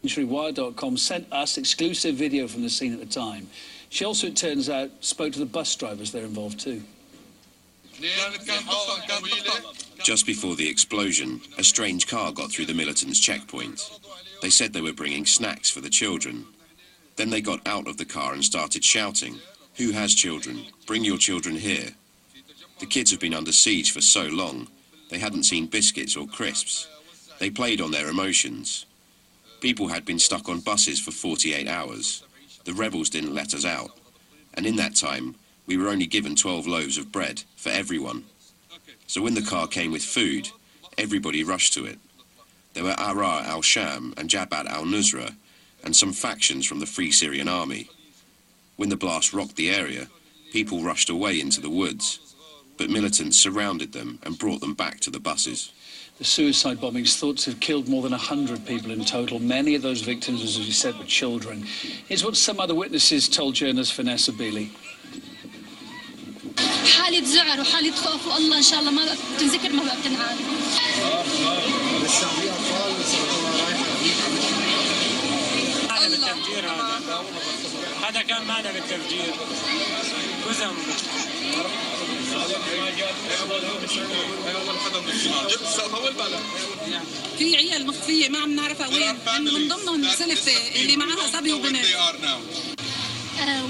Wire.com sent us exclusive video from the scene at the time. She also, it turns out, spoke to the bus drivers there involved too. Just before the explosion, a strange car got through the militants' checkpoint. They said they were bringing snacks for the children. Then they got out of the car and started shouting, "Who has children? Bring your children here." The kids have been under siege for so long, they hadn't seen biscuits or crisps. They played on their emotions. People had been stuck on buses for 48 hours. The rebels didn't let us out. And in that time, we were only given 12 loaves of bread for everyone. So when the car came with food, everybody rushed to it. There were Ara al-Sham and Jabhat al-Nusra, and some factions from the Free Syrian Army. When the blast rocked the area, people rushed away into the woods, but militants surrounded them and brought them back to the buses. The suicide bombings thought to have killed more than 100 people in total. Many of those victims, as you said, were children. Here's what some other witnesses told journalist Vanessa Beeley. حالة ذعر وحالة خوف والله إن شاء الله ما بتنذكر ما بقى بتنعاد. هذا كان معنا بالتفجير قزم. في عيال مخفية ما عم نعرفها وين، من ضمنهم سلفة اللي معها صبي وبنت.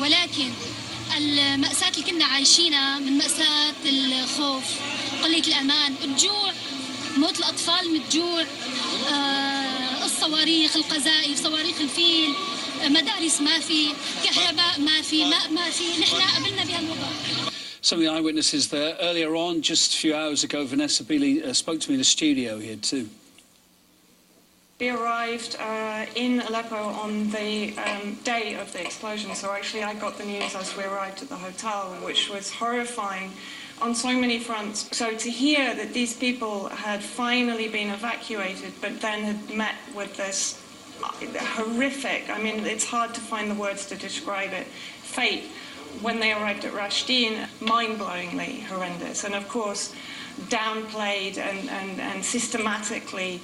ولكن المأساة اللي كنا عايشينها من مأساة الخوف، قلة الأمان، الجوع، موت الأطفال من الجوع، الصواريخ، القذائف، صواريخ الفيل، مدارس ما في، كهرباء ما في، ماء ما في، نحن قبلنا بهالوضع. Some of the eyewitnesses there. Earlier on, just a few hours ago, Vanessa Beeley spoke to me in the studio here too. We arrived in Aleppo on the day of the explosion, so actually I got the news as we arrived at the hotel, which was horrifying on so many fronts. So to hear that these people had finally been evacuated, but then had met with this horrific, I mean, it's hard to find the words to describe it, fate, when they arrived at Rashdin, mind-blowingly horrendous, and of course downplayed and systematically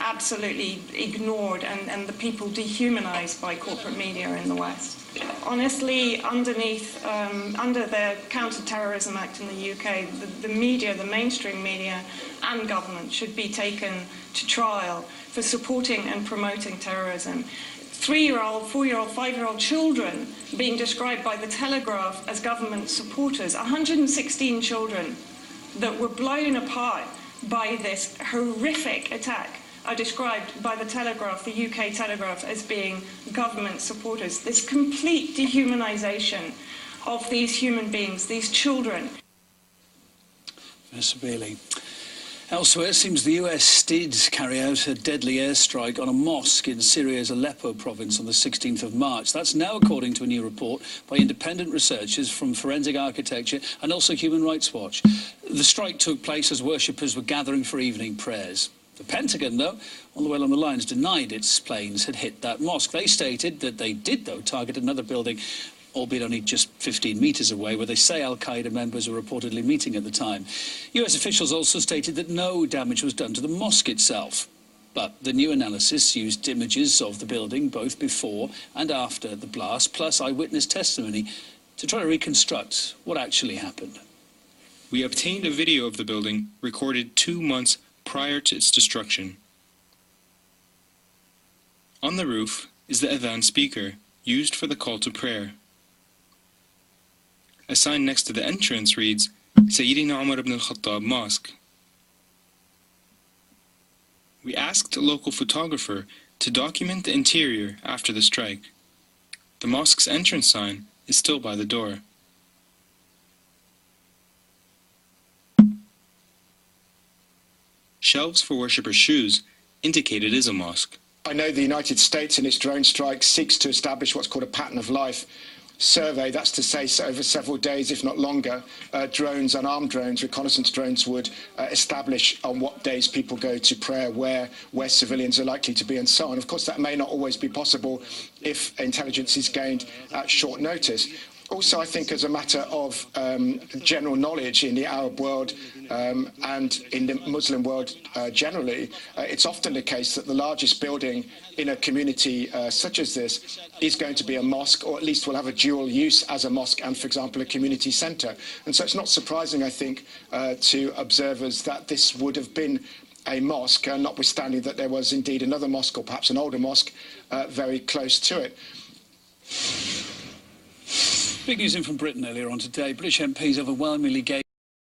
absolutely ignored and the people dehumanized by corporate media in the West. Honestly, under the Counter-Terrorism Act in the UK, the media, the mainstream media and government should be taken to trial for supporting and promoting terrorism. 3-year-old, 4-year-old, 5-year-old children being described by the Telegraph as government supporters, 116 children that were blown apart by this horrific attack are described by the Telegraph, the UK Telegraph, as being government supporters. This complete dehumanization of these human beings, these children. Vanessa Beeley. Elsewhere, it seems the US did carry out a deadly airstrike on a mosque in Syria's Aleppo province on the 16th of March. That's now according to a new report by independent researchers from Forensic Architecture and also Human Rights Watch. The strike took place as worshippers were gathering for evening prayers. The Pentagon, though, all the way along the lines, denied its planes had hit that mosque. They stated that they did, though, target another building, albeit only just 15 metres away, where they say al-Qaeda members were reportedly meeting at the time. US officials also stated that no damage was done to the mosque itself. But the new analysis used images of the building both before and after the blast, plus eyewitness testimony, to try to reconstruct what actually happened. We obtained a video of the building recorded 2 months prior to its destruction. On the roof is the adhan speaker, used for the call to prayer. A sign next to the entrance reads, Sayyidina Umar ibn al-Khattab Mosque. We asked a local photographer to document the interior after the strike. The mosque's entrance sign is still by the door. Shelves for worshippers' shoes indicate it is a mosque. I know the United States in its drone strike seeks to establish what's called a pattern of life survey. That's to say, over several days, if not longer, drones, unarmed drones, reconnaissance drones would establish on what days people go to prayer, where civilians are likely to be, and so on. Of course, that may not always be possible if intelligence is gained at short notice. Also, I think as a matter of general knowledge in the Arab world and in the Muslim world generally, it's often the case that the largest building in a community such as this is going to be a mosque, or at least will have a dual use as a mosque and, for example, a community centre. And so it's not surprising, I think, to observers that this would have been a mosque, notwithstanding that there was indeed another mosque, or perhaps an older mosque, very close to it. Big news in from Britain earlier on today. British MPs overwhelmingly gave